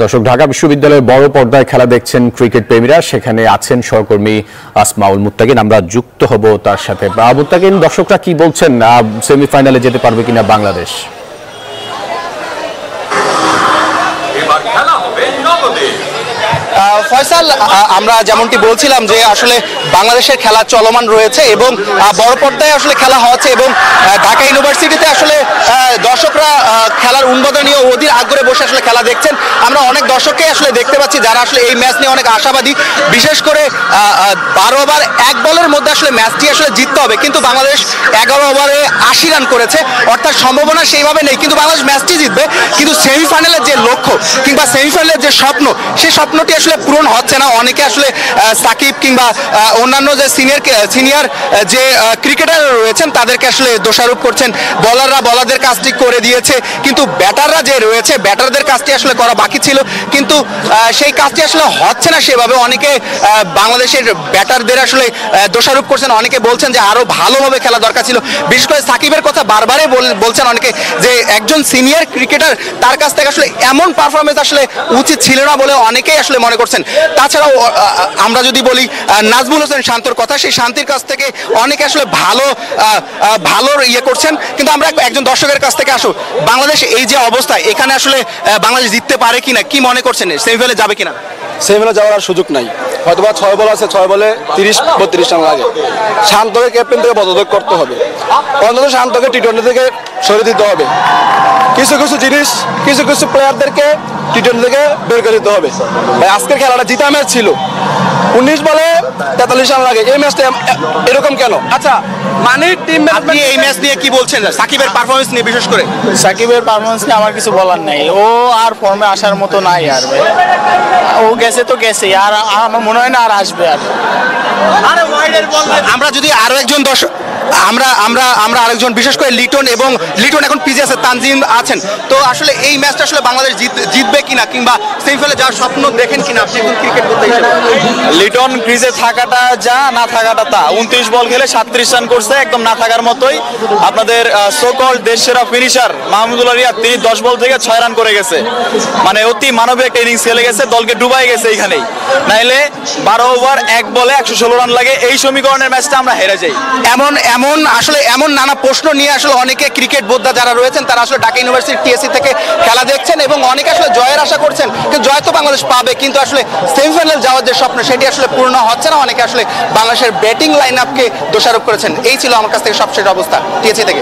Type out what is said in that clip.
দর্শক, ঢাকা বিশ্ববিদ্যালয়ের বড় পর্দায় খেলা দেখছেন ক্রিকেট প্রেমীরা। সেখানে আছেন সহকর্মী আসমাউল মুত্তাকিন। আমরা যুক্ত হব তার সাথে। মুত্তাকিন, দর্শকরা কি বলছেন, সেমিফাইনালে যেতে পারবে কিনা বাংলাদেশ? ফয়সাল, আমরা যেমনটি বলছিলাম যে আসলে বাংলাদেশের খেলা চলমান রয়েছে এবং বড় পর্দায় আসলে খেলা হচ্ছে এবং ঢাকা ইউনিভার্সিটিতে আসলে দর্শকরা খেলার উন্মাদনীয় অধীর আগ্রহে বসে আসলে খেলা দেখছেন। আমরা অনেক দর্শককে আসলে দেখতে পাচ্ছি যারা আসলে এই ম্যাচ নিয়ে অনেক আশাবাদী। বিশেষ করে 12 ওভার 1 বলের মধ্যে আসলে ম্যাচটি আসলে জিততে হবে, কিন্তু বাংলাদেশ 11 ওভারে 80 রান করেছে, অর্থাৎ সম্ভাবনা সেইভাবে নেই। কিন্তু বাংলাদেশ ম্যাচটি জিতবে, কিন্তু সেমিফাইনালের যে লক্ষ্য কিংবা সেমিফাইনালের যে স্বপ্ন, সেই স্বপ্নটি আসলে পূরণ হচ্ছে না। অনেকে আসলে সাকিব কিংবা অন্যান্য যে সিনিয়র যে ক্রিকেটার রয়েছেন তাদেরকে আসলে দোষারোপ করছেন। বলারদের কাজটি করে দিয়েছে, কিন্তু ব্যাটাররা যে রয়েছে ব্যাটারদের কাজটি আসলে করা বাকি ছিল, কিন্তু সেই কাজটি আসলে হচ্ছে না সেভাবে। অনেকে বাংলাদেশের ব্যাটারদের আসলে দোষারোপ করছেন, অনেকে বলছেন যে আরো ভালোভাবে খেলা দরকার ছিল। বিশেষ করে সাকিবের কথা বারবারই বলছেন অনেকে যে একজন সিনিয়র ক্রিকেটার, তার কাছ থেকে আসলে এমন পারফরমেন্স আসলে উচিত ছিল না বলে অনেকেই আসলে মনে করছেন। তাছাড়াও আমরা যদি বলি নাজমুল হোসেন শান্তর কথা, সেই শান্তির কাছ থেকে অনেকে আসলে ভালো ইয়ে করছেন। কিন্তু আমরা একজন দর্শকের কাছ থেকে আসো, বাংলাদেশ এই যে অবস্থা, এখানে আসলে বাংলাদেশ জিততে পারে কিনা, কি মনে করছেন? সেমিফাইনালে যাবে কিনা? সেমিফাইনালে যাওয়ার আর সুযোগ নাই। হয়তোবা 6 বল আছে, 6 বলে 30-32 রান লাগে। শান্তকে ক্যাপ্টেন থেকে পদত্যাগ করতে হবে, অন্তত শান্তকে টি-20 থেকে সরিয়ে দিতে হবে। কিছু জিনিস কিছু প্লেয়ারদেরকে টি-20 থেকে বের করে দিতে হবে। ভাই, আজকের খেলাটা জিতা ম্যাচ ছিল, 19 বলে 43 রান লাগে। এই ম্যাচটা এরকম কেন? আচ্ছা, মানে টিম আপনি এই ম্যাচ নিয়ে কি বলছেন, সাকিবের পারফরমেন্স নিয়ে? বিশেষ করে সাকিবের পারফরমেন্স নিয়ে আমার কিছু বলার নাই, ও আর ফর্মে আসার মতো নাই। আর ও গেছে তো গেছে, আর আমার মনে হয় না আর আসবে। আর আমরা যদি আরো একজন দর্শক আমরা আরেকজন, বিশেষ করে লিটন এখন পিজে আছে, তানজিম আছেন, তো আসলে এই ম্যাচটা আসলে বাংলাদেশ জিতবে কিনা কিংবা সেমিফাইনালে যাওয়ার স্বপ্ন দেখেন কিনা আপনি একজন ক্রিকেট করতে হিসেবে? লিটন ক্রিজে থাকাটা যা, না থাকাটা তা। 29 বল খেলে 37 রান করছে, একদম না থাকার মতোই। আপনাদের সোকল দেশসেরা ফিনিশার মাহমুদুল্লাহ রিয়াদ, তিনি 10 বল থেকে 6 রান করে গেছে। মানে অতি মানবিক একটা ইনিংস খেলে গেছে, দলকে ডুবাই গেছে এইখানেই। নাইলে 12 ওভার 1 বলে 116 রান লাগে, এই সমীকরণের ম্যাচটা আমরা হেরে যাই। এমন নানা প্রশ্ন নিয়ে আসলে অনেকে ক্রিকেট বোদ্ধা যারা রয়েছেন তারা আসলে ঢাকা ইউনিভার্সিটি টিএসসি থেকে খেলা দেখছেন এবং অনেকে আসলে জয়ের আশা করছেন। কিন্তু জয় তো বাংলাদেশ পাবে, কিন্তু আসলে সেমিফাইনাল যাওয়ার যে স্বপ্ন সেটি আসলে পূর্ণ হচ্ছে না। অনেকে আসলে বাংলাদেশের ব্যাটিং লাইন আপকে দোষারোপ করেছেন। এই ছিল আমার কাছ থেকে সবশেষ অবস্থা টিএসসি থেকে।